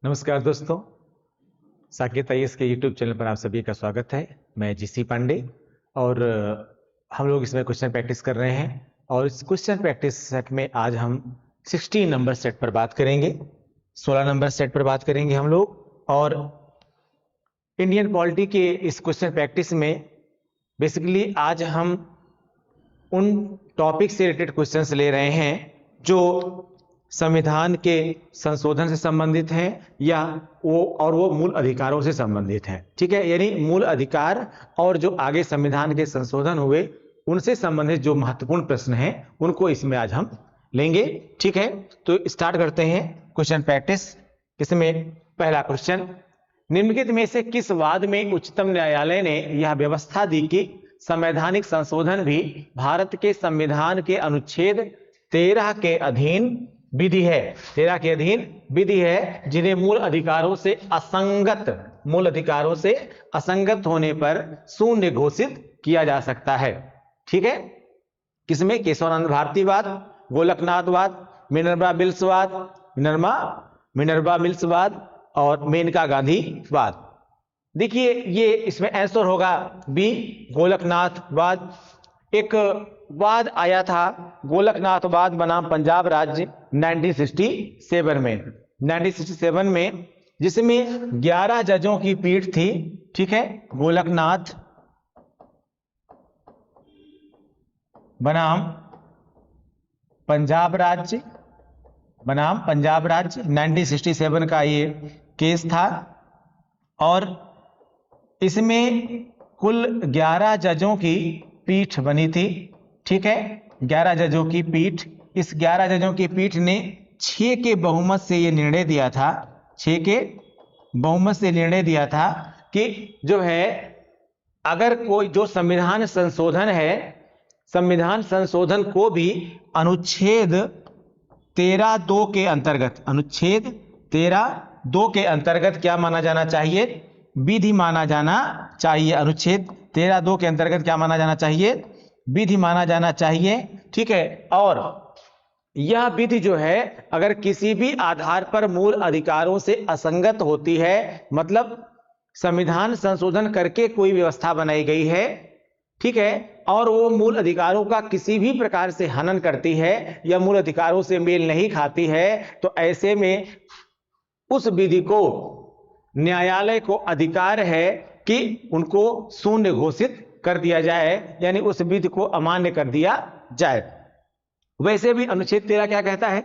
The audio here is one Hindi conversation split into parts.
नमस्कार दोस्तों, साकेत आईएएस के यूट्यूब चैनल पर आप सभी का स्वागत है। मैं जीसी पांडे और हम लोग इसमें क्वेश्चन प्रैक्टिस कर रहे हैं और इस क्वेश्चन प्रैक्टिस सेट में आज हम 16 नंबर सेट पर बात करेंगे, 16 नंबर सेट पर बात करेंगे हम लोग। और इंडियन पॉलिटी के इस क्वेश्चन प्रैक्टिस में बेसिकली आज हम उन टॉपिक से रिलेटेड क्वेश्चंस ले रहे हैं जो संविधान के संशोधन से संबंधित हैं या वो मूल अधिकारों से संबंधित हैं। ठीक है, यानी मूल अधिकार और जो आगे संविधान के संशोधन हुए उनसे संबंधित जो महत्वपूर्ण प्रश्न हैं उनको इसमें आज हम लेंगे। ठीक है, तो स्टार्ट करते हैं क्वेश्चन प्रैक्टिस। इसमें पहला क्वेश्चन, निम्नलिखित में से किस वाद में उच्चतम न्यायालय ने यह व्यवस्था दी कि संवैधानिक संशोधन भी भारत के संविधान के अनुच्छेद 13 के अधीन विधि है, 13 के अधीन विधि है, जिन्हें मूल अधिकारों से असंगत होने पर शून्य घोषित किया जा सकता है। ठीक है, किसमें? केशवानंद भारतीवाद, गोलकनाथवाद, मिनर्वा मिल्सवाद और मेनका गांधीवाद। देखिए, ये इसमें आंसर होगा बी, गोलकनाथवाद। एक वाद आया था गोलकनाथवाद बनाम पंजाब राज्य 1967 में, जिसमें 11 जजों की पीठ थी। ठीक है, गोलकनाथ बनाम पंजाब राज्य 1967 का ये केस था और इसमें कुल 11 जजों की पीठ बनी थी। ठीक है, 11 जजों की पीठ। इस 11 जजों की पीठ ने 6 के बहुमत से ये निर्णय दिया था, 6 के बहुमत से निर्णय दिया था कि जो है अगर कोई जो संविधान संशोधन है, संविधान संशोधन को भी अनुच्छेद 13(2) के अंतर्गत, अनुच्छेद 13(2) के अंतर्गत क्या माना जाना चाहिए? विधि माना जाना चाहिए। अनुच्छेद 13(2) के अंतर्गत क्या माना जाना चाहिए? विधि माना जाना चाहिए। ठीक है, और यह विधि जो है अगर किसी भी आधार पर मूल अधिकारों से असंगत होती है, मतलब संविधान संशोधन करके कोई व्यवस्था बनाई गई है, ठीक है, और वो मूल अधिकारों का किसी भी प्रकार से हनन करती है या मूल अधिकारों से मेल नहीं खाती है, तो ऐसे में उस विधि को न्यायालय को अधिकार है कि उनको शून्य घोषित कर दिया जाए, यानी उस विधि को अमान्य कर दिया जाए। वैसे भी अनुच्छेद 13 क्या कहता है?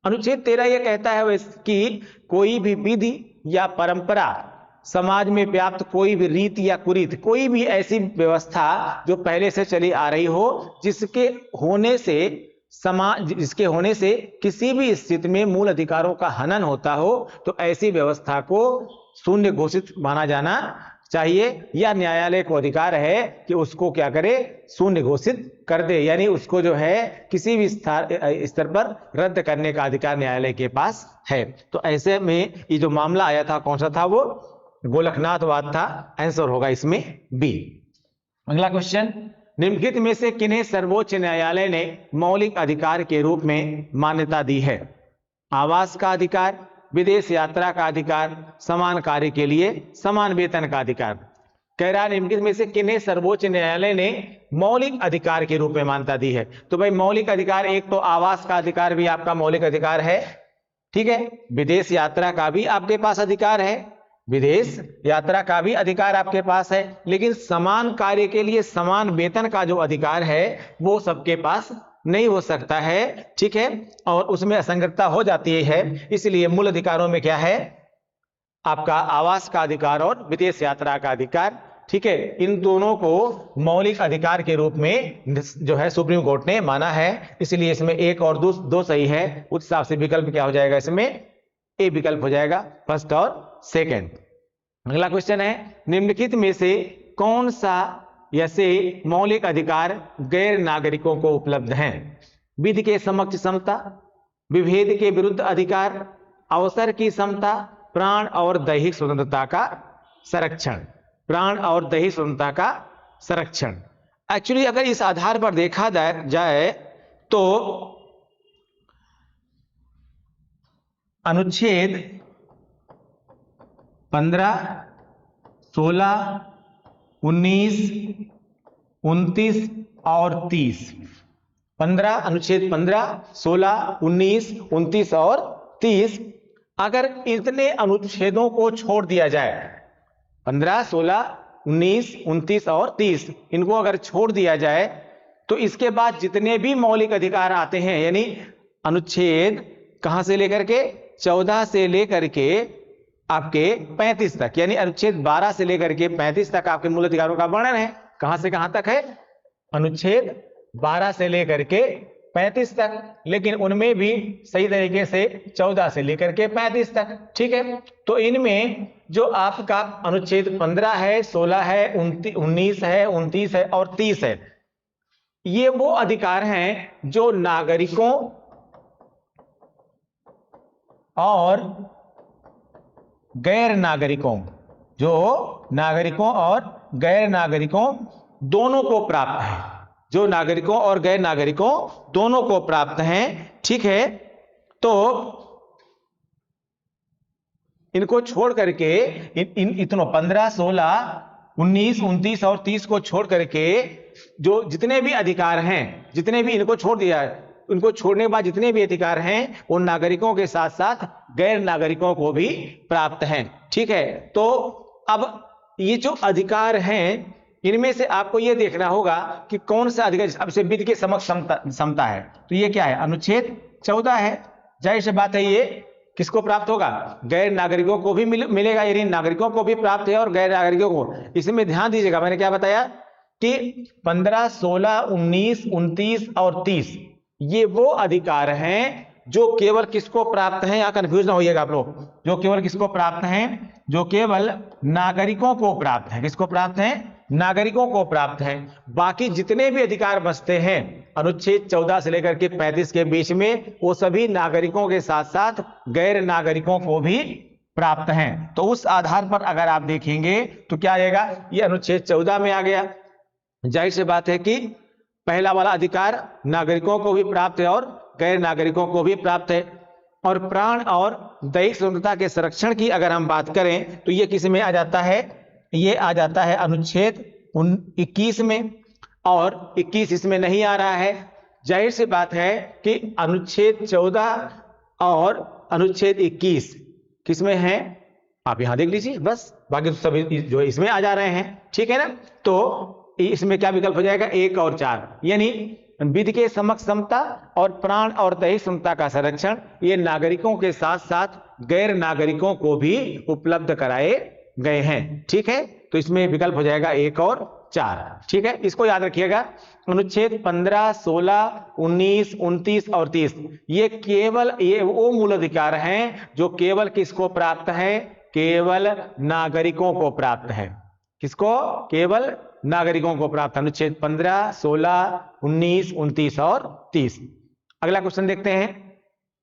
अनुच्छेद 13 यह कहता है कि कोई भी विधि या परंपरा, समाज में व्याप्त कोई भी रीति या कुरीति, कोई भी ऐसी व्यवस्था जो पहले से चली आ रही हो, जिसके होने से किसी भी स्थिति में मूल अधिकारों का हनन होता हो, तो ऐसी व्यवस्था को शून्य घोषित माना जाना चाहिए या न्यायालय को अधिकार है कि उसको क्या करे? शून्य घोषित कर दे, यानी उसको जो है किसी भी स्तर पर रद्द करने का अधिकार न्यायालय के पास है। तो ऐसे में ये जो मामला आया था, कौन सा था? वो गोलकनाथवाद था। आंसर होगा इसमें बी। अगला क्वेश्चन, निम्नलिखित में से किन्हें सर्वोच्च न्यायालय ने मौलिक अधिकार के रूप में मान्यता दी है? आवास का अधिकार, विदेश यात्रा का अधिकार, समान कार्य के लिए समान वेतन का अधिकार। कह रहा है निम्नलिखित में से किन्हें सर्वोच्च न्यायालय ने मौलिक अधिकार के रूप में मान्यता दी है? तो भाई मौलिक अधिकार, एक तो आवास का अधिकार भी आपका मौलिक अधिकार है, ठीक है, विदेश यात्रा का भी आपके पास अधिकार है, विदेश यात्रा का भी अधिकार आपके पास है, लेकिन समान कार्य के लिए समान वेतन का जो अधिकार है वो सबके पास नहीं हो सकता है। ठीक है, और उसमें असंगतता हो जाती है, इसलिए मूल अधिकारों में क्या है? आपका आवास का अधिकार और विदेश यात्रा का अधिकार। ठीक है, इन दोनों को मौलिक अधिकार के रूप में जो है सुप्रीम कोर्ट ने माना है, इसलिए इसमें एक और दो सही है। उस हिसाब से विकल्प क्या हो जाएगा? इसमें ए विकल्प हो जाएगा, फर्स्ट और सेकंड। अगला क्वेश्चन है, निम्नलिखित में से कौन सा ऐसे मौलिक अधिकार गैर नागरिकों को उपलब्ध हैं? विधि के समक्ष समता, विभेद के विरुद्ध अधिकार, अवसर की समता, प्राण और दैहिक स्वतंत्रता का संरक्षण। प्राण और दैहिक स्वतंत्रता का संरक्षण। एक्चुअली अगर इस आधार पर देखा जाए तो अनुच्छेद 15, 16, 19, 29 और 30। 15 अनुच्छेद 15, 16, 19, 29 और 30। अगर इतने अनुच्छेदों को छोड़ दिया जाए, 15, 16, 19, 29 और 30, इनको अगर छोड़ दिया जाए तो इसके बाद जितने भी मौलिक अधिकार आते हैं, यानी अनुच्छेद कहां से लेकर के 14 से लेकर के आपके 35 तक, यानी अनुच्छेद 12 से लेकर के 35 तक आपके मूल अधिकारों का वर्णन है। कहां से कहां तक है? अनुच्छेद 12 से लेकर के 35 तक, लेकिन उनमें भी सही तरीके से 14 से लेकर के 35 तक। ठीक है, तो इनमें जो आपका अनुच्छेद 15 है, 16 है, 19 है, 29 है और 30 है, ये वो अधिकार हैं जो नागरिकों और गैर नागरिकों, जो नागरिकों और गैर नागरिकों दोनों को प्राप्त है, जो नागरिकों और गैर नागरिकों दोनों को प्राप्त हैं। ठीक है, तो इनको छोड़ करके इतनों 15, 16, 19, 29 और 30 को छोड़ करके जो जितने भी अधिकार हैं, जितने भी इनको छोड़ दिया है, उनको छोड़ने के बाद जितने भी अधिकार हैं उन नागरिकों के साथ साथ गैर नागरिकों को भी प्राप्त हैं। ठीक है, तो अब ये जो अधिकार हैं, इनमें से आपको यह देखना होगा कि कौन सा अधिकार, अब से विधि के समक्ष समता है, तो ये क्या है? अनुच्छेद 14 है। जाहिर सी बात है, ये किसको प्राप्त होगा? गैर नागरिकों को भी मिलेगा, यानी नागरिकों को भी प्राप्त है और गैर नागरिकों को। इसमें ध्यान दीजिएगा, मैंने क्या बताया कि 15, 16, 19, 29 और 30 ये वो अधिकार हैं जो केवल किसको प्राप्त हैं, यहां कंफ्यूज ना होइएगा आप लोग, जो केवल किसको प्राप्त हैं? जो केवल नागरिकों को प्राप्त है। किसको प्राप्त है? नागरिकों को प्राप्त है। बाकी जितने भी अधिकार बचते हैं अनुच्छेद 14 से लेकर के 35 के बीच में, वो सभी नागरिकों के साथ साथ गैर नागरिकों को भी प्राप्त हैं। तो उस आधार पर अगर आप देखेंगे तो क्या आएगा? ये अनुच्छेद 14 में आ गया। जाहिर सी बात है कि पहला वाला अधिकार नागरिकों को भी प्राप्त है और गैर नागरिकों को भी प्राप्त है। और प्राण और दैहिक स्वतंत्रता के संरक्षण की अगर हम बात करें तो ये किस में आ जाता है? ये आ जाता है अनुच्छेद 21 में, और 21 इसमें नहीं आ रहा है। जाहिर सी बात है कि अनुच्छेद 14 और अनुच्छेद 21 किसमें है? आप यहां देख लीजिए बस, बाकी तो सभी जो इसमें आ जा रहे हैं। ठीक है ना, तो इसमें क्या विकल्प हो जाएगा? 1 और 4, यानी विधि के समक्ष समता और प्राण और दैहिक समता का संरक्षण ये नागरिकों के साथ साथ गैर नागरिकों को भी उपलब्ध कराए गए हैं। ठीक है, तो इसमें विकल्प हो जाएगा 1 और 4। ठीक है, इसको याद रखिएगा। अनुच्छेद 15, 16, 19, 29 और 30 ये केवल ये वो मूल अधिकार हैं जो केवल किसको प्राप्त है? केवल नागरिकों को प्राप्त है। किसको? केवल नागरिकों को प्राप्त। अनुच्छेद 15, 16, 19, 29 और 30। अगला क्वेश्चन देखते हैं,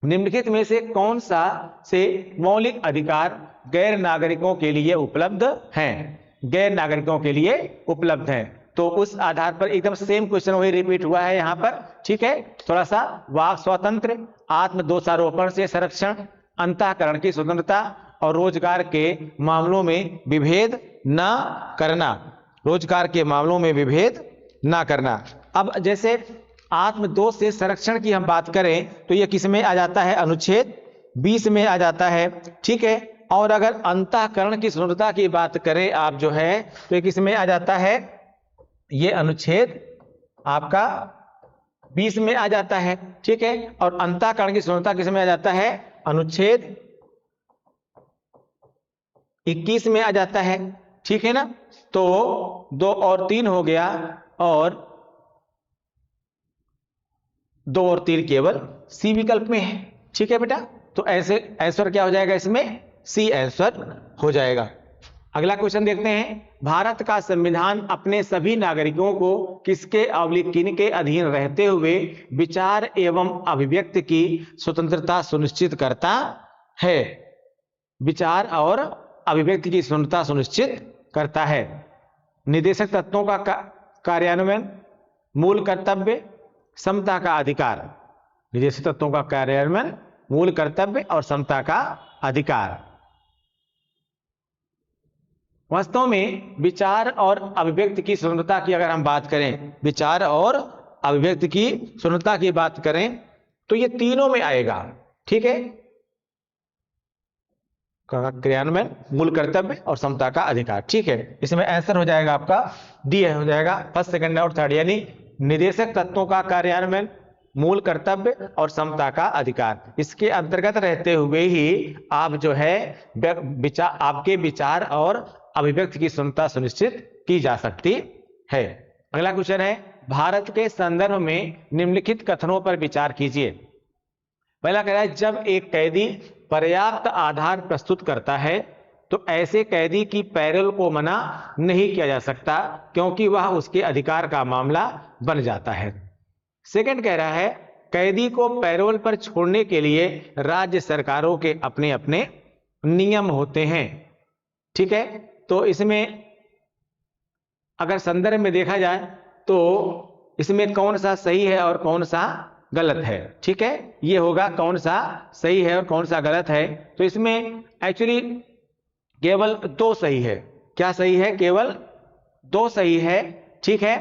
निम्नलिखित में से कौन सा से मौलिक अधिकार गैर नागरिकों के लिए उपलब्ध हैं? गैर नागरिकों के लिए उपलब्ध हैं। तो उस आधार पर एकदम सेम क्वेश्चन वही रिपीट हुआ है यहां पर। ठीक है, थोड़ा सा वाक स्वातंत्र, आत्म दोषारोपण से संरक्षण, अंतःकरण की स्वतंत्रता और रोजगार के मामलों में विभेद न करना। रोजगार के मामलों में विभेद ना करना। अब जैसे आत्मदोष से संरक्षण की हम बात करें तो यह किस में आ जाता है? अनुच्छेद 20 में आ जाता है। ठीक है, और अगर अंतःकरण की स्वतंत्रता की बात करें आप जो है तो ये किस में आ जाता है? ये अनुच्छेद आपका 20 में आ जाता है। ठीक है, और अंतःकरण की स्वतंत्रता किस में आ जाता है? अनुच्छेद 21 में आ जाता है। ठीक है ना, तो 2 और 3 हो गया, और 2 और 3 केवल सी विकल्प में है। ठीक है बेटा, तो ऐसे आंसर क्या हो जाएगा? इसमें सी आंसर हो जाएगा। अगला क्वेश्चन देखते हैं, भारत का संविधान अपने सभी नागरिकों को किसके किनके अधीन रहते हुए विचार एवं अभिव्यक्ति की स्वतंत्रता सुनिश्चित करता है? विचार और अभिव्यक्ति की स्वतंत्रता सुनिश्चित करता है। निर्देशक तत्वों का कार्यान्वयन, मूल कर्तव्य, समता का अधिकार। निर्देशक तत्वों का कार्यान्वयन, मूल कर्तव्य और समता का अधिकार। वास्तव में विचार और अभिव्यक्ति की स्वतंत्रता की अगर हम बात करें, विचार और अभिव्यक्ति की स्वतंत्रता की बात करें तो ये तीनों में आएगा। ठीक है, क्रियान्वयन, मूल कर्तव्य और समता का अधिकार। ठीक है, इसमें आंसर हो जाएगा आपका डी हो जाएगा, फर्स्ट सेकंड और थर्ड, यानी निर्देशक तत्वों का कार्यान्वयन, मूल कर्तव्य और समता का अधिकार। इसके अंतर्गत रहते हुए ही आप जो है आपके विचार और अभिव्यक्ति की स्वतंत्रता सुनिश्चित की जा सकती है। अगला क्वेश्चन है, भारत के संदर्भ में निम्नलिखित कथनों पर विचार कीजिए। पहला कह रहा है, जब एक कैदी पर्याप्त आधार प्रस्तुत करता है तो ऐसे कैदी की पैरोल को मना नहीं किया जा सकता क्योंकि वह उसके अधिकार का मामला बन जाता है। सेकंड कह रहा है, कैदी को पैरोल पर छोड़ने के लिए राज्य सरकारों के अपने अपने नियम होते हैं। ठीक है, तो इसमें अगर संदर्भ में देखा जाए तो इसमें कौन सा सही है और कौन सा गलत है। ठीक है, ये होगा कौन सा सही है और कौन सा गलत है। तो इसमें एक्चुअली केवल दो सही है। क्या सही है? केवल दो सही है। ठीक है,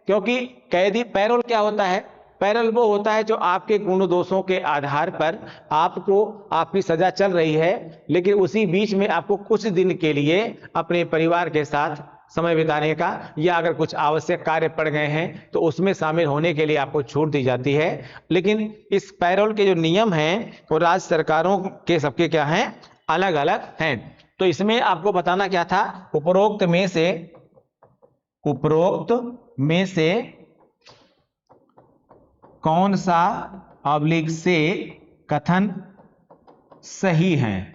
क्योंकि कैदी पैरोल क्या होता है? पैरोल वो होता है जो आपके गुण दोषों के आधार पर आपकी सजा चल रही है, लेकिन उसी बीच में आपको कुछ दिन के लिए अपने परिवार के साथ समय बिताने का या अगर कुछ आवश्यक कार्य पड़ गए हैं तो उसमें शामिल होने के लिए आपको छूट दी जाती है। लेकिन इस पैरोल के जो नियम हैं वो राज्य सरकारों के सबके क्या हैं? अलग अलग हैं। तो इसमें आपको बताना क्या था? उपरोक्त में से कौन सा ऑब्लिक से कथन सही है।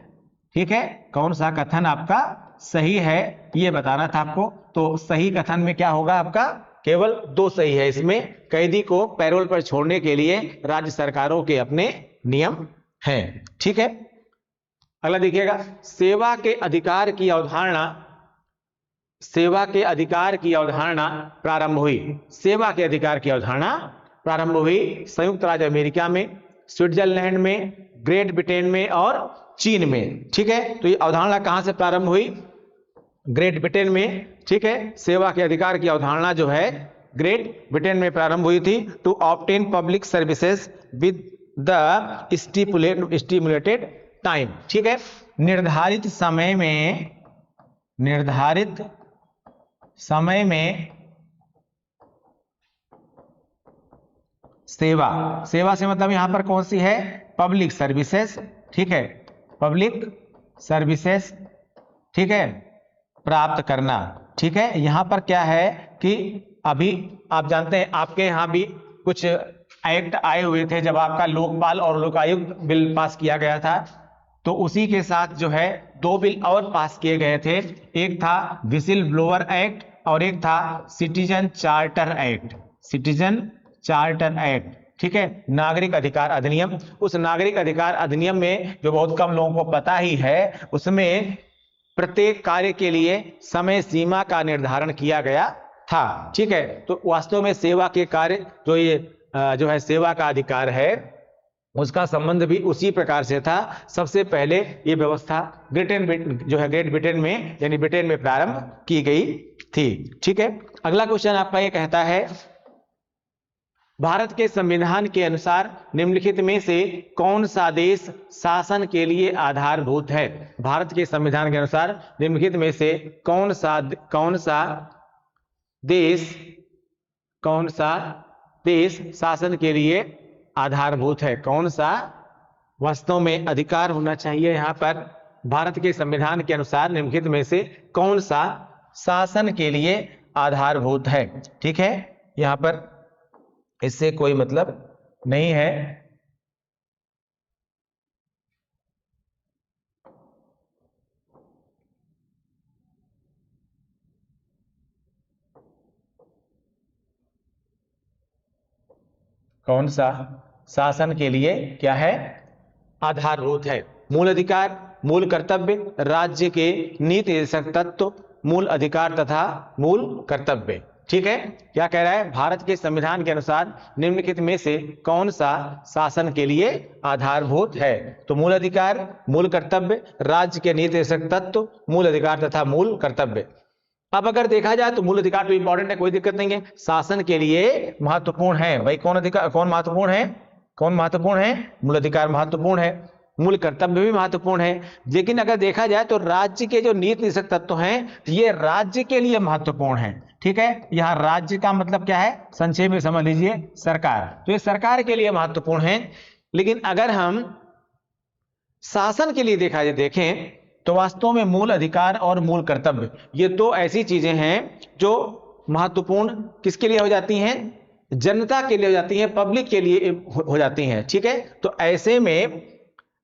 ठीक है, कौन सा कथन आपका सही है ये बताना था आपको। तो सही कथन में क्या होगा आपका? केवल दो सही है। इसमें कैदी को पैरोल पर छोड़ने के लिए राज्य सरकारों के अपने नियम हैं। ठीक है, अगला देखिएगा, सेवा के अधिकार की अवधारणा प्रारंभ हुई। सेवा के अधिकार की अवधारणा प्रारंभ हुई संयुक्त राज्य अमेरिका में, स्विट्जरलैंड में, ग्रेट ब्रिटेन में और चीन में। ठीक है, तो ये अवधारणा कहां से प्रारंभ हुई? ग्रेट ब्रिटेन में। ठीक है, सेवा के अधिकार की अवधारणा जो है ग्रेट ब्रिटेन में प्रारंभ हुई थी। To obtain public services with the stimulated time. ठीक है, निर्धारित समय में सेवा से मतलब यहां पर कौन सी है? Public services. ठीक है, पब्लिक सर्विसेज। ठीक है, प्राप्त करना। ठीक है, यहां पर क्या है कि अभी आप जानते हैं आपके यहां भी कुछ एक्ट आए हुए थे जब आपका लोकपाल और लोकायुक्त बिल पास किया गया था, तो उसी के साथ जो है दो बिल और पास किए गए थे। एक था विसिल ब्लोअर एक्ट और एक था सिटीजन चार्टर एक्ट। ठीक है, नागरिक अधिकार अधिनियम। उस नागरिक अधिकार अधिनियम में जो बहुत कम लोगों को पता ही है, उसमें प्रत्येक कार्य के लिए समय सीमा का निर्धारण किया गया था। ठीक है, तो वास्तव में सेवा के कार्य जो है सेवा का अधिकार है उसका संबंध भी उसी प्रकार से था। सबसे पहले ये व्यवस्था ग्रेट ब्रिटेन में यानी ब्रिटेन में प्रारंभ की गई थी। ठीक है, अगला क्वेश्चन आपका ये कहता है, भारत के संविधान के अनुसार निम्नलिखित में से कौन सा देश शासन के लिए आधारभूत है? भारत के संविधान के अनुसार निम्नलिखित में से कौन सा देश शासन के लिए आधारभूत है? कौन सा वास्तव में अधिकार होना चाहिए यहां पर? भारत के संविधान के अनुसार निम्नलिखित में से कौन सा शासन के लिए आधारभूत है? ठीक है, यहां पर इससे कोई मतलब नहीं है। कौन सा शासन के लिए क्या है? आधारभूत है? मूल अधिकार, मूल कर्तव्य, राज्य के नीति निर्देशक तत्व, मूल अधिकार तथा मूल कर्तव्य। ठीक है, क्या कह रहा है, भारत के संविधान के अनुसार निम्नलिखित में से कौन सा शासन के लिए आधारभूत है? तो मूल अधिकार, मूल कर्तव्य, राज्य के नीति निर्देशक तत्व, मूल अधिकार तथा मूल कर्तव्य। अब अगर देखा जाए तो मूल अधिकार तो इंपॉर्टेंट है, कोई दिक्कत नहीं है, शासन के लिए महत्वपूर्ण है भाई। कौन अधिकार, कौन महत्वपूर्ण है, कौन महत्वपूर्ण है? मूल अधिकार महत्वपूर्ण है, मूल कर्तव्य भी महत्वपूर्ण है। लेकिन अगर देखा जाए तो राज्य के जो नीति निर्देशक तत्व हैं ये राज्य के लिए महत्वपूर्ण है। ठीक है, यहां राज्य का मतलब क्या है, संक्षेप में समझ लीजिए, सरकार। तो ये सरकार के लिए महत्वपूर्ण है। लेकिन अगर हम शासन के लिए देखा जाए, देखें तो वास्तव में मूल अधिकार और मूल कर्तव्य ये दो ऐसी चीजें हैं जो महत्वपूर्ण किसके लिए हो जाती हैं? जनता के लिए हो जाती हैं, पब्लिक के लिए हो जाती हैं। ठीक है, तो ऐसे में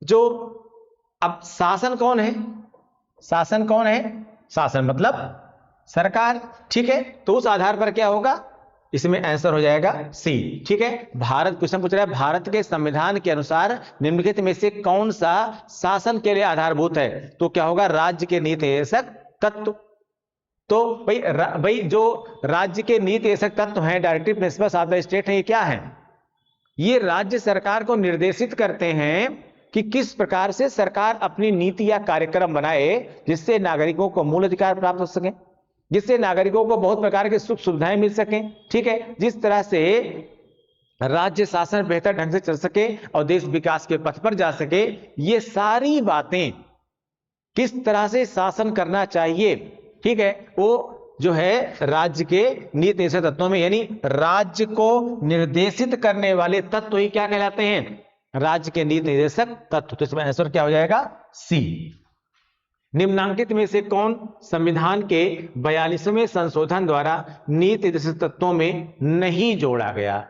जो अब शासन कौन है, शासन कौन है? शासन मतलब सरकार। ठीक है, तो उस आधार पर क्या होगा, इसमें आंसर हो जाएगा सी। ठीक है, भारत, क्वेश्चन पूछ रहा है भारत के संविधान के अनुसार निम्नलिखित में से कौन सा शासन के लिए आधारभूत है? तो क्या होगा, राज्य के नीति निर्देशक तत्व। तो भाई जो राज्य के नीति निर्देशक तत्व हैं, directive principles of the state है, ये क्या है? ये राज्य सरकार को निर्देशित करते हैं कि किस प्रकार से सरकार अपनी नीति या कार्यक्रम बनाए जिससे नागरिकों को मूल अधिकार प्राप्त हो सके, जिससे नागरिकों को बहुत प्रकार की सुख सुविधाएं मिल सकें। ठीक है, जिस तरह से राज्य शासन बेहतर ढंग से चल सके और देश विकास के पथ पर जा सके, ये सारी बातें किस तरह से शासन करना चाहिए, ठीक है, वो जो है राज्य के नीति निर्देशक तत्वों में, यानी राज्य को निर्देशित करने वाले तत्व ही क्या कहलाते हैं? राज्य के नीति निर्देशक तत्व। तो इसमें आंसर क्या हो जाएगा? सी। निम्नांकित में से कौन संविधान के 42वें संशोधन द्वारा नीति निर्देशक तत्वों में नहीं जोड़ा गया?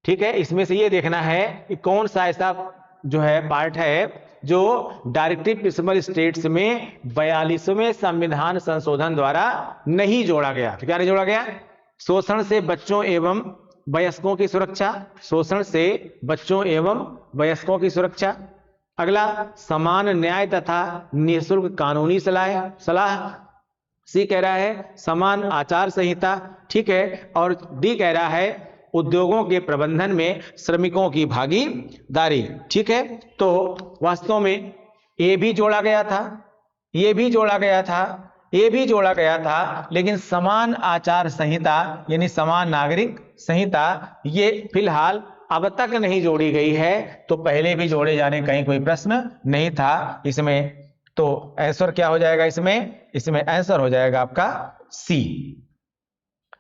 ठीक है, इसमें से ये देखना है कि कौन सा ऐसा जो है पार्ट है जो डायरेक्टिव प्रिंसिपल स्टेट्स में 42वें संविधान संशोधन द्वारा नहीं जोड़ा गया। तो क्या नहीं जोड़ा गया? शोषण से बच्चों एवं वयस्कों की सुरक्षा, शोषण से बच्चों एवं वयस्कों की सुरक्षा। अगला, समान न्याय तथा निःशुल्क कानूनी सलाह। सी कह रहा है समान आचार संहिता। ठीक है, और डी कह रहा है उद्योगों के प्रबंधन में श्रमिकों की भागीदारी। ठीक है, तो वास्तव में ये भी जोड़ा गया था, ये भी जोड़ा गया था, ये भी जोड़ा गया था, लेकिन समान आचार संहिता यानी समान नागरिक संहिता ये फिलहाल अब तक नहीं जोड़ी गई है। तो पहले भी जोड़े जाने कहीं कोई प्रश्न नहीं था इसमें। तो आंसर क्या हो जाएगा इसमें आंसर हो जाएगा आपका सी।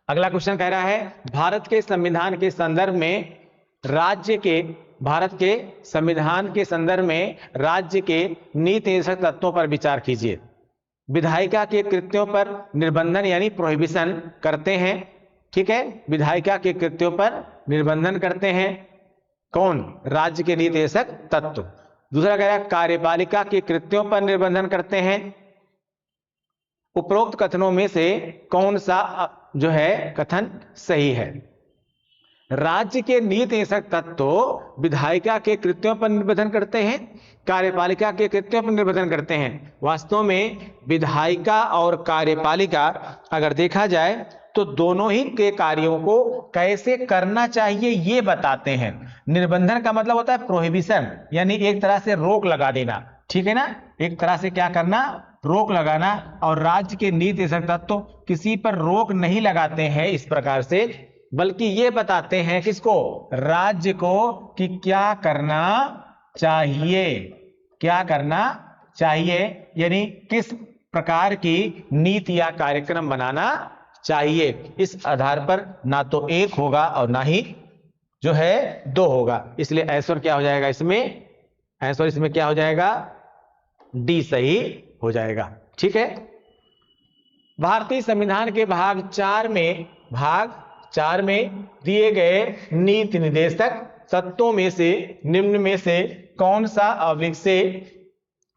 अगला क्वेश्चन कह रहा है भारत के संविधान के संदर्भ में राज्य के, भारत के संविधान के संदर्भ में राज्य के नीति निर्देशक तत्वों पर विचार कीजिए। विधायिका के कृत्यों पर निर्बंधन यानी प्रोहिबिशन करते हैं। ठीक है, विधायिका के कृत्यों पर निर्बंधन करते हैं कौन? राज्य के नीति निर्देशक तत्व। दूसरा कह रहा है कार्यपालिका के कृत्यों पर निर्बंधन करते हैं। उपरोक्त कथनों में से कौन सा जो है कथन सही है? राज्य के नीति निर्देशक तत्व विधायिका के कृत्यों पर निर्बंधन करते हैं, कार्यपालिका के कृत्यों पर निर्बंधन करते हैं। वास्तव में विधायिका और कार्यपालिका अगर देखा जाए तो दोनों ही के कार्यों को कैसे करना चाहिए ये बताते हैं। निर्बंधन का मतलब होता है प्रोहिबिशन, यानी एक तरह से रोक लगा देना। ठीक है ना, एक तरह से क्या करना, रोक लगाना। और राज्य के नीति निर्देशक तत्व किसी पर रोक नहीं लगाते हैं इस प्रकार से, बल्कि ये बताते हैं किसको? राज्य को कि क्या करना चाहिए, क्या करना चाहिए, यानी किस प्रकार की नीति या कार्यक्रम बनाना चाहिए। इस आधार पर ना तो एक होगा और ना ही जो है दो होगा। इसलिए आंसर क्या हो जाएगा इसमें? आंसर इसमें क्या हो जाएगा? डी सही हो जाएगा। ठीक है, भारतीय संविधान के भाग 4 में दिए गए नीति निर्देशक तत्वों में से निम्न में से कौन सा आवश्यक से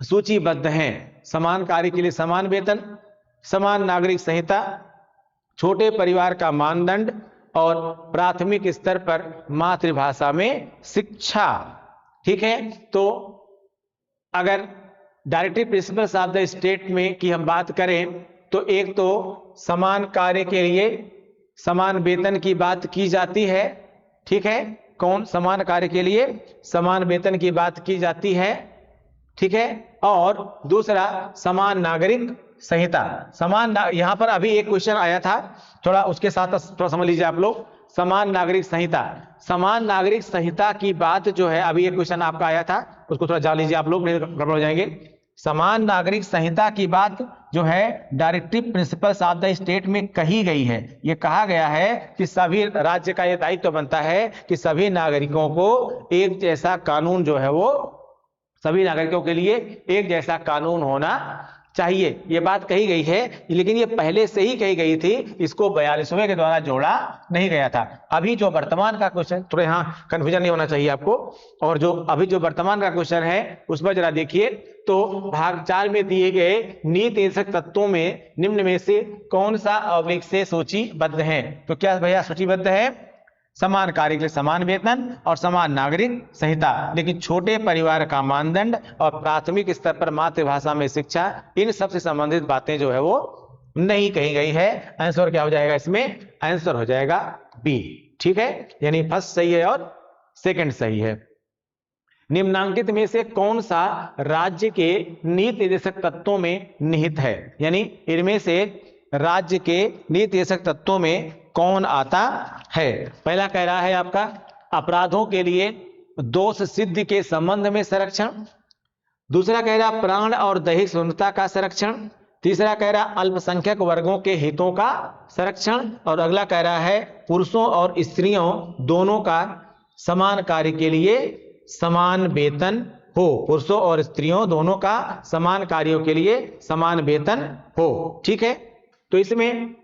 सूचीबद्ध हैं? समान कार्य के लिए समान वेतन, समान नागरिक संहिता, छोटे परिवार का मानदंड और प्राथमिक स्तर पर मातृभाषा में शिक्षा। ठीक है, तो अगर directive principles of the state में की हम बात करें तो एक तो समान कार्य के लिए समान वेतन की बात की जाती है, ठीक है, कौन समान कार्य के लिए समान वेतन की बात की जाती है, ठीक है। और दूसरा समान नागरिक संहिता, यहां पर अभी एक क्वेश्चन आया था, थोड़ा उसके साथ थोड़ा समझ लीजिए आप लोग। समान नागरिक संहिता, समान नागरिक संहिता की बात जो है, अभी एक क्वेश्चन आपका आया था, उसको थोड़ा जान लीजिए आप लोग, नहीं तो गड़बड़ हो जाएंगे। समान नागरिक संहिता की बात जो है directive principles of the state में कही गई है। यह कहा गया है कि सभी राज्य का यह दायित्व बनता है कि सभी नागरिकों को एक जैसा कानून जो है वो, सभी नागरिकों के लिए एक जैसा कानून होना चाहिए, ये बात कही गई है। लेकिन ये पहले से ही कही गई थी, इसको 42वें के द्वारा जोड़ा नहीं गया था। अभी जो वर्तमान का क्वेश्चन, थोड़ा यहाँ कंफ्यूजन नहीं होना चाहिए आपको, और जो अभी जो वर्तमान का क्वेश्चन है उस पर जरा देखिए। तो भाग 4 में दिए गए नीति निर्देशक तत्वों में निम्न में से कौन सा अवलिख से सूचीबद्ध है? तो क्या भैया सूचीबद्ध है? समान कार्य के लिए समान वेतन और समान नागरिक संहिता। लेकिन छोटे परिवार का मानदंड और प्राथमिक स्तर पर मातृभाषा में शिक्षा, इन सब से संबंधित बातें जो है वो नहीं कही गई है। आंसर क्या हो जाएगा इसमें? आंसर हो जाएगा बी, ठीक है, यानी फर्स्ट सही है और सेकंड सही है। निम्नांकित में से कौन सा राज्य के नीति निर्देशक तत्वों में निहित है? यानी इनमें से राज्य के नीति निर्देशक तत्वों में कौन आता है? पहला कह रहा है आपका अपराधों के लिए दोष सिद्धि के संबंध में संरक्षण, दूसरा कह रहा प्राण और दैहिक स्वतंत्रता का संरक्षण, तीसरा कह रहा अल्पसंख्यक वर्गों के हितों का संरक्षण, और अगला कह रहा है पुरुषों और स्त्रियों दोनों का समान कार्य के लिए समान वेतन हो, पुरुषों और स्त्रियों दोनों का समान कार्यों के लिए समान वेतन हो, ठीक है। तो इसमें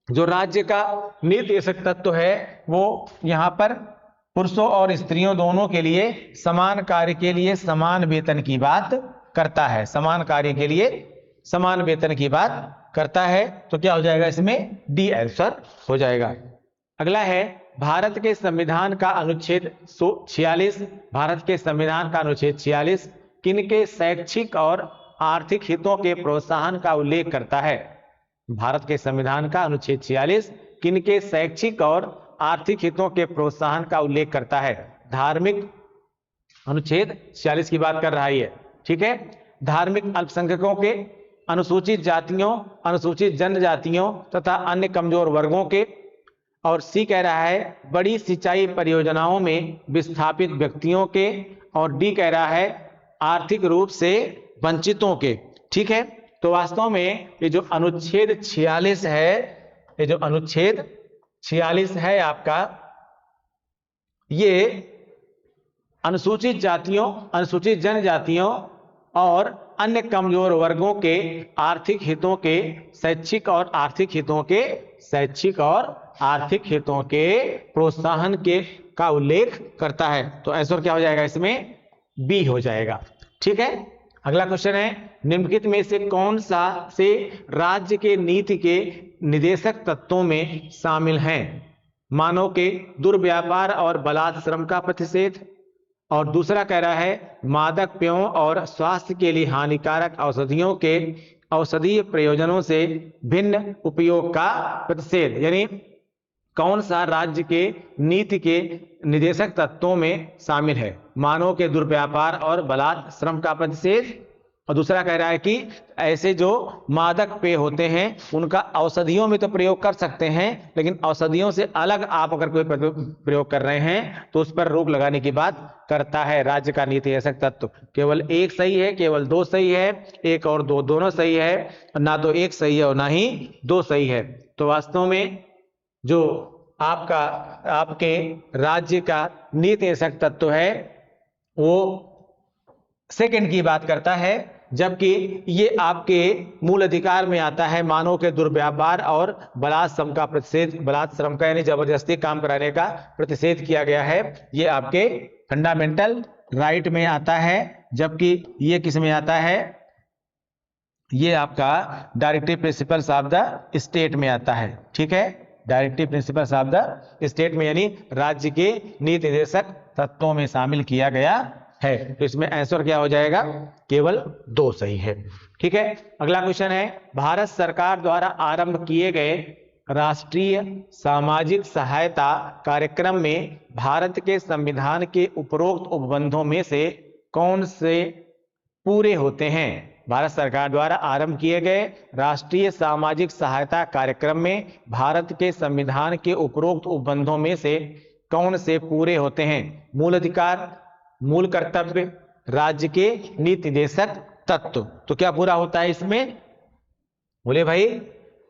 जो राज्य का नीति निर्देशक तत्व है वो यहां पर पुरुषों और स्त्रियों दोनों के लिए समान कार्य के लिए समान वेतन की बात करता है, समान कार्य के लिए समान वेतन की बात करता है। तो क्या हो जाएगा इसमें? डी आंसर हो जाएगा। अगला है भारत के संविधान का अनुच्छेद 46, भारत के संविधान का अनुच्छेद 46 किनके शैक्षिक और आर्थिक हितों के प्रोत्साहन का उल्लेख करता है? भारत के संविधान का अनुच्छेद 46 किनके शैक्षिक और आर्थिक हितों के प्रोत्साहन का उल्लेख करता है? धार्मिक, अनुच्छेद 46 की बात कर रहा है, ठीक है, धार्मिक अल्पसंख्यकों के, अनुसूचित जातियों, अनुसूचित जनजातियों तथा अन्य कमजोर वर्गों के, और सी कह रहा है बड़ी सिंचाई परियोजनाओं में विस्थापित व्यक्तियों के, और डी कह रहा है आर्थिक रूप से वंचितों के, ठीक है। तो वास्तव में ये जो अनुच्छेद 46 है, ये जो अनुच्छेद 46 है आपका, ये अनुसूचित जातियों, अनुसूचित जनजातियों और अन्य कमजोर वर्गों के आर्थिक हितों के, शैक्षिक और आर्थिक हितों के, शैक्षिक और आर्थिक हितों के प्रोत्साहन के का उल्लेख करता है। तो आंसर क्या हो जाएगा इसमें? बी हो जाएगा, ठीक है। अगला क्वेश्चन है निम्नलिखित में से कौन सा से राज्य के नीति के निदेशक तत्वों में शामिल हैं? मानव के दुर्व्यापार और बलात् श्रम का प्रतिषेध, और दूसरा कह रहा है मादक पेयों और स्वास्थ्य के लिए हानिकारक औषधियों के औषधीय प्रयोजनों से भिन्न उपयोग का प्रतिषेध। यानी कौन सा राज्य के नीति के निदेशक तत्वों में शामिल है? मानव के दुर्व्यापार और बलात् श्रम का प्रतिषेध, और दूसरा कह रहा है कि ऐसे जो मादक पेय होते हैं उनका औषधियों में तो प्रयोग कर सकते हैं, लेकिन औषधियों से अलग आप अगर कोई प्रयोग कर रहे हैं तो उस पर रोक लगाने की बात करता है राज्य का नीति निदेशक तत्व। केवल एक सही है, केवल दो सही है, एक और दो दोनों सही है, ना तो एक सही है और ना ही दो सही है। तो वास्तव में जो आपका आपके राज्य का नीति निदेशक तत्व है वो सेकंड की बात करता है, जबकि ये आपके मूल अधिकार में आता है मानव के दुर्व्यापार और बलात् श्रम का प्रतिषेध, बलात् श्रम का यानी जबरदस्ती काम कराने का प्रतिषेध किया गया है, ये आपके फंडामेंटल राइट में आता है, जबकि ये किस में आता है? ये आपका directive principles of the state में आता है, ठीक है, directive principles of the state में, यानी राज्य के नीति निर्देशक तत्वों में शामिल किया गया है। तो इसमें आंसर क्या हो जाएगा? केवल दो सही है, ठीक है। अगला क्वेश्चन है भारत सरकार द्वारा आरंभ किए गए राष्ट्रीय सामाजिक सहायता कार्यक्रम में भारत के संविधान के उपरोक्त उपबंधों में से कौन से पूरे होते हैं? भारत सरकार द्वारा आरंभ किए गए राष्ट्रीय सामाजिक सहायता कार्यक्रम में भारत के संविधान के उपरोक्त उपबंधों में से कौन से पूरे होते हैं? मूल अधिकार, मूल कर्तव्य, राज्य के नीति निर्देशक तत्व। तो क्या पूरा होता है इसमें? बोले भाई,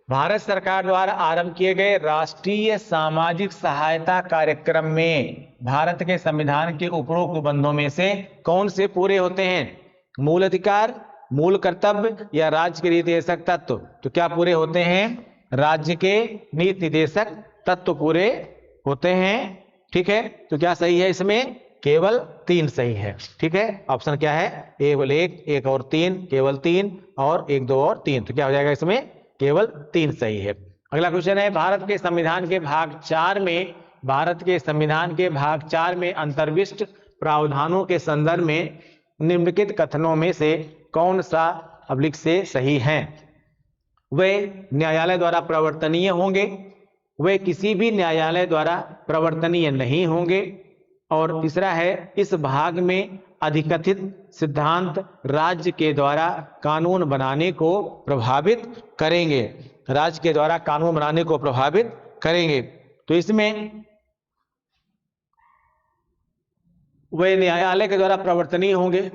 भारत सरकार द्वारा आरंभ किए गए राष्ट्रीय सामाजिक सहायता कार्यक्रम में भारत के संविधान के उपरोक्त उपबंधों में से कौन से पूरे होते हैं? मूल अधिकार, मूल कर्तव्य या राज्य के नीति निर्देशक तत्व? तो क्या पूरे होते हैं? राज्य के नीति निर्देशक तत्व पूरे होते हैं। ठीक है, तो क्या सही है इसमें? केवल 3 सही है। ठीक है, ऑप्शन क्या है? केवल 1, 1 और 3, केवल 3 और 1, 2 और 3। तो क्या हो जाएगा इसमें? केवल 3 सही है। अगला क्वेश्चन है, भारत के संविधान के भाग 4 में, भारत के संविधान के भाग 4 में अंतर्विष्ट प्रावधानों के संदर्भ में निम्नलिखित कथनों में से कौन सा अब्लिक से सही है? वे न्यायालय द्वारा प्रवर्तनीय होंगे, वे किसी भी न्यायालय द्वारा प्रवर्तनीय नहीं होंगे, और तीसरा है इस भाग में अधिकथित सिद्धांत राज्य के द्वारा कानून बनाने को प्रभावित करेंगे, राज्य के द्वारा कानून बनाने को प्रभावित करेंगे। तो इसमें वे न्यायालय के द्वारा प्रवर्तनीय होंगे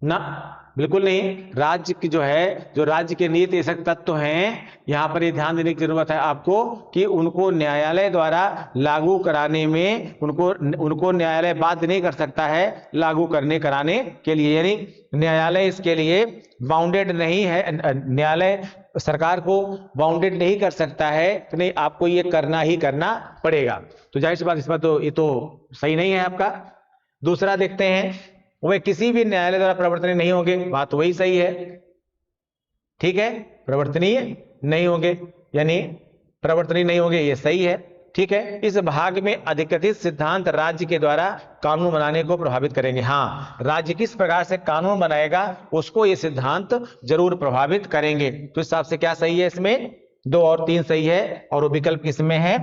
ना, बिल्कुल नहीं। राज्य की जो है, जो राज्य के नीति निर्देशक तत्व हैं, यहां पर ये ध्यान देने की जरूरत है आपको कि उनको न्यायालय द्वारा लागू कराने में उनको न्यायालय बाध्य नहीं कर सकता है लागू करने कराने के लिए, यानी न्यायालय इसके लिए बाउंडेड नहीं है, न्यायालय सरकार को बाउंडेड नहीं कर सकता है कि नहीं आपको ये करना ही करना पड़ेगा। तो जाहिर सी बात, इस पर तो ये तो सही नहीं है आपका। दूसरा देखते हैं, वे किसी भी न्यायालय द्वारा प्रवर्तनीय नहीं होंगे, बात वही सही है। ठीक है, प्रवर्तनीय नहीं होंगे, यानी प्रवर्तनीय नहीं होंगे, ये सही है। ठीक है, इस भाग में अधिकथित सिद्धांत राज्य के द्वारा कानून बनाने को प्रभावित करेंगे। हाँ, राज्य किस प्रकार से कानून बनाएगा उसको ये सिद्धांत जरूर प्रभावित करेंगे। तो इस हिसाब से क्या सही है इसमें? 2 और 3 सही है, और वो विकल्प किसमें है?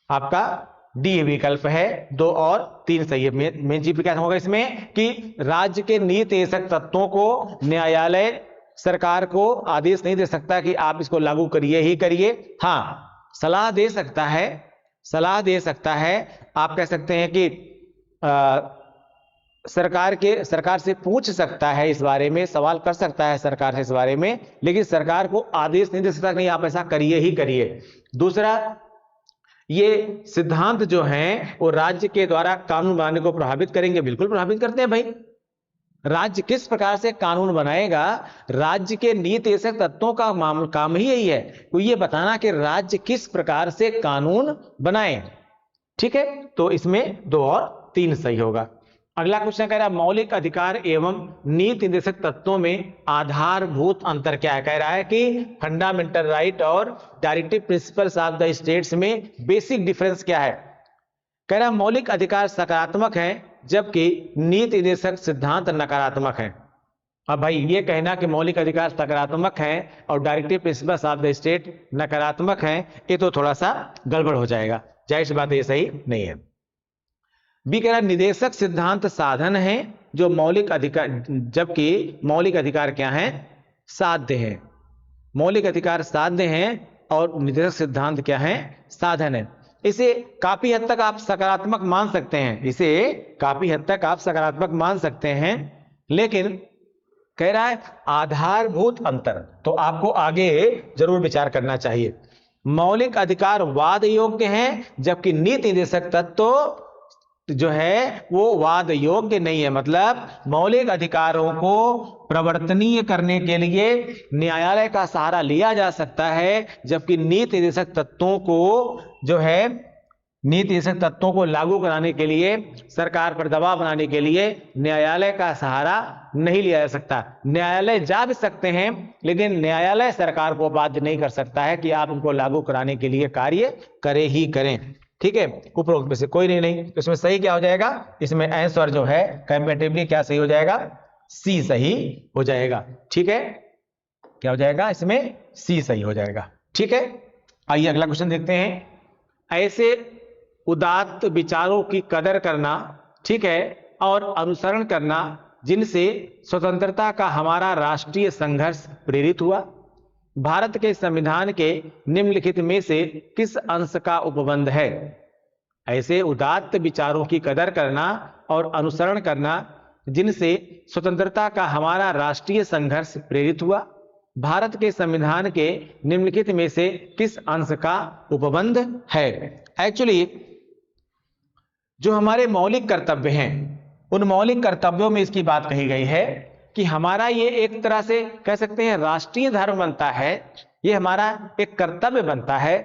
आपका डी विकल्प है। 2 और 3 सही है। मेन चीज क्या होगा इसमें कि राज्य के नीति निर्देशक तत्वों को न्यायालय सरकार को आदेश नहीं दे सकता कि आप इसको लागू करिए ही करिए। हाँ, सलाह दे सकता है, सलाह दे सकता है। आप कह सकते हैं कि सरकार से पूछ सकता है, इस बारे में सवाल कर सकता है सरकार से इस बारे में, लेकिन सरकार को आदेश नहीं दे सकता नहीं आप ऐसा करिए ही करिए। दूसरा, ये सिद्धांत जो हैं वो राज्य के द्वारा कानून बनाने को प्रभावित करेंगे, बिल्कुल प्रभावित करते हैं भाई। राज्य किस प्रकार से कानून बनाएगा, राज्य के नीति निर्देशक तत्वों का काम ही यही है, तो ये बताना कि राज्य किस प्रकार से कानून बनाए। ठीक है, तो इसमें 2 और 3 सही होगा। अगला क्वेश्चन कह रहा है, मौलिक अधिकार एवं नीति निर्देशक तत्वों में आधारभूत अंतर क्या है? कह रहा है कि फंडामेंटल राइट और directive principles of the states में बेसिक डिफरेंस क्या है? कह रहा है मौलिक अधिकार सकारात्मक है जबकि नीति निर्देशक सिद्धांत नकारात्मक है। अब भाई ये कहना कि मौलिक अधिकार सकारात्मक है और directive principles of the state नकारात्मक है, ये तो थोड़ा सा गड़बड़ हो जाएगा, जाहिर सी बात है ये सही नहीं है। बी कह रहा है निदेशक सिद्धांत साधन है जो मौलिक अधिकार, जबकि मौलिक अधिकार क्या है? साध्य है। मौलिक अधिकार साध्य है और निदेशक सिद्धांत क्या है? साधन है। इसे काफी हद तक आप सकारात्मक मान सकते हैं, इसे काफी हद तक आप सकारात्मक मान सकते हैं, लेकिन कह रहा है आधारभूत अंतर, तो आपको आगे जरूर विचार करना चाहिए। मौलिक अधिकार वाद योग्य हैं जबकि नीति निर्देशक तत्व जो है वो वाद योग्य नहीं है। मतलब मौलिक अधिकारों को प्रवर्तनीय करने के लिए न्यायालय का सहारा लिया जा सकता है, जबकि नीति निर्देशक तत्वों को जो है नीति निर्देशक तत्वों को लागू कराने के लिए, सरकार पर दबाव बनाने के लिए न्यायालय का सहारा नहीं लिया जा सकता। न्यायालय जा भी सकते हैं लेकिन न्यायालय सरकार को बाध्य नहीं कर सकता है कि आप उनको लागू कराने के लिए कार्य करें ही करें। ठीक है, उपरोक्त में से कोई नहीं। तो इसमें सही क्या हो जाएगा? इसमें आंसर जो है कंपैरेटिवली क्या सही हो जाएगा? सी सही हो जाएगा। ठीक है, क्या हो जाएगा इसमें? सी सही हो जाएगा। ठीक है, आइए अगला क्वेश्चन देखते हैं। ऐसे उदात्त विचारों की कदर करना, ठीक है, और अनुसरण करना जिनसे स्वतंत्रता का हमारा राष्ट्रीय संघर्ष प्रेरित हुआ, भारत के संविधान के निम्नलिखित में से किस अंश का उपबंध है? ऐसे उदात्त विचारों की कदर करना और अनुसरण करना जिनसे स्वतंत्रता का हमारा राष्ट्रीय संघर्ष प्रेरित हुआ, भारत के संविधान के निम्नलिखित में से किस अंश का उपबंध है? एक्चुअली जो हमारे मौलिक कर्तव्य हैं, उन मौलिक कर्तव्यों में इसकी बात कही गई है कि हमारा ये एक तरह से कह सकते हैं राष्ट्रीय धर्म बनता है, ये हमारा एक कर्तव्य बनता है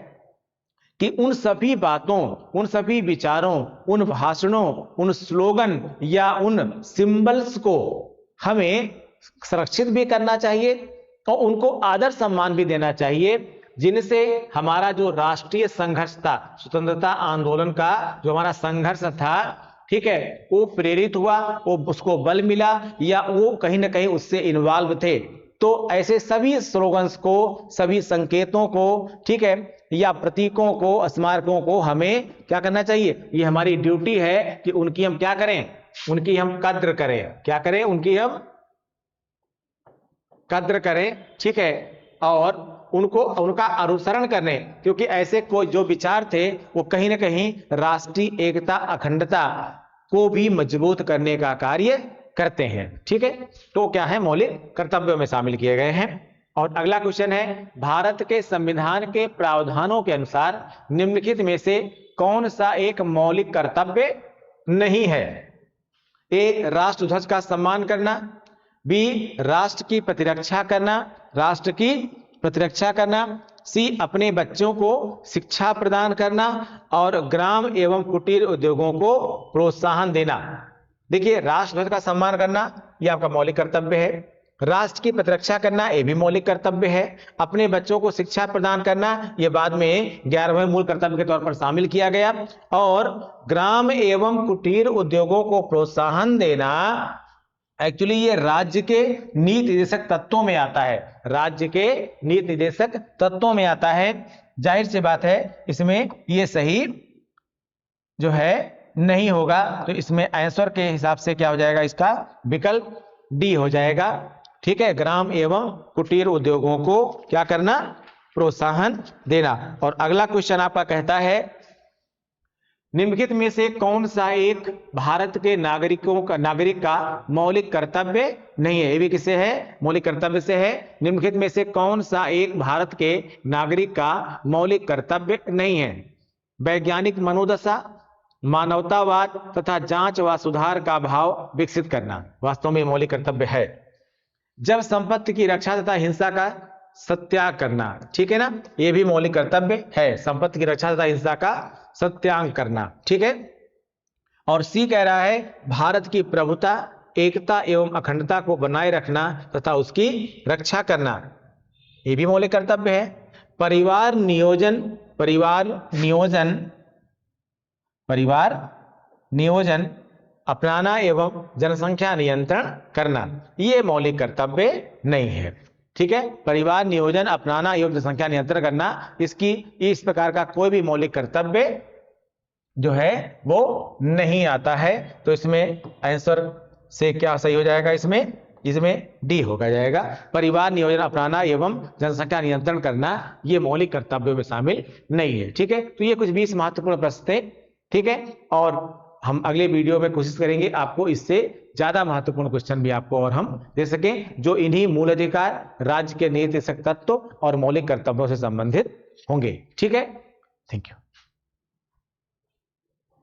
कि उन सभी बातों, उन सभी विचारों, उन भाषणों, उन स्लोगन या उन सिंबल्स को हमें संरक्षित भी करना चाहिए और उनको आदर सम्मान भी देना चाहिए, जिनसे हमारा जो राष्ट्रीय संघर्ष था, स्वतंत्रता आंदोलन का जो हमारा संघर्ष था, ठीक है, वो प्रेरित हुआ, वो उसको बल मिला या वो कहीं ना कहीं उससे इन्वॉल्व थे। तो ऐसे सभी स्लोगन्स को, सभी संकेतों को, ठीक है, या प्रतीकों को, स्मारकों को हमें क्या करना चाहिए? ये हमारी ड्यूटी है कि उनकी हम क्या करें? उनकी हम कद्र करें। क्या करें? उनकी हम कद्र करें, ठीक है, और उनको उनका अनुसरण करें, क्योंकि ऐसे कोई जो विचार थे वो कहीं ना कहीं राष्ट्रीय एकता, अखंडता को भी मजबूत करने का कार्य करते हैं। ठीक है, तो क्या है? मौलिक कर्तव्यों में शामिल किए गए हैं। और अगला क्वेश्चन है, भारत के संविधान के प्रावधानों के अनुसार निम्नलिखित में से कौन सा एक मौलिक कर्तव्य नहीं है? ए, राष्ट्रध्वज का सम्मान करना, बी, राष्ट्र की प्रतिरक्षा करना, राष्ट्र की प्रतिरक्षा करना, सी, अपने बच्चों को शिक्षा प्रदान करना, और ग्राम एवं कुटीर उद्योगों को प्रोत्साहन देना। देखिए, राष्ट्रध्वज का सम्मान करना यह आपका मौलिक कर्तव्य है, राष्ट्र की प्रतिरक्षा करना यह भी मौलिक कर्तव्य है, अपने बच्चों को शिक्षा प्रदान करना यह बाद में 11वें मूल कर्तव्य के तौर पर शामिल किया गया, और ग्राम एवं कुटीर उद्योगों को प्रोत्साहन देना एक्चुअली ये राज्य के नीति निर्देशक तत्वों में आता है, राज्य के नीति निर्देशक तत्वों में आता है। जाहिर सी बात है इसमें ये सही जो है नहीं होगा, तो इसमें आंसर के हिसाब से क्या हो जाएगा? इसका विकल्प डी हो जाएगा। ठीक है, ग्राम एवं कुटीर उद्योगों को क्या करना? प्रोत्साहन देना। और अगला क्वेश्चन आपका कहता है, निम्नलिखित में से कौन सा एक भारत के नागरिक का मौलिक कर्तव्य नहीं है? ये भी किससे है? मौलिक कर्तव्य से है। निम्नलिखित में से कौन सा एक भारत के नागरिक का मौलिक कर्तव्य नहीं है? वैज्ञानिक मनोदशा, मानवतावाद तथा जांच व सुधार का भाव विकसित करना वास्तव में मौलिक कर्तव्य है। जब संपत्ति की रक्षा तथा हिंसा का सत्याग करना, ठीक है ना, यह भी मौलिक कर्तव्य है, संपत्ति की रक्षा तथा हिंसा का सत्याग करना। ठीक है, और सी कह रहा है भारत की प्रभुता, एकता एवं अखंडता को बनाए रखना तथा उसकी रक्षा करना, यह भी मौलिक कर्तव्य है। परिवार नियोजन अपनाना एवं जनसंख्या नियंत्रण करना, यह मौलिक कर्तव्य नहीं है। ठीक है, परिवार नियोजन अपनाना एवं जनसंख्या नियंत्रण करना, इसकी इस प्रकार का कोई भी मौलिक कर्तव्य जो है वो नहीं आता है। तो इसमें आंसर से क्या सही हो जाएगा? इसमें डी होगा जाएगा, परिवार नियोजन अपनाना एवं जनसंख्या नियंत्रण करना ये मौलिक कर्तव्यों में शामिल नहीं है। ठीक है, तो ये कुछ 20 महत्वपूर्ण प्रश्न थे। ठीक है, और हम अगले वीडियो में कोशिश करेंगे आपको इससे ज्यादा महत्वपूर्ण क्वेश्चन भी आपको और हम दे सकें, जो इन्हीं मूल अधिकार, राज्य के नीति निर्देशक तत्व और मौलिक कर्तव्यों से संबंधित होंगे। ठीक है, थैंक यू।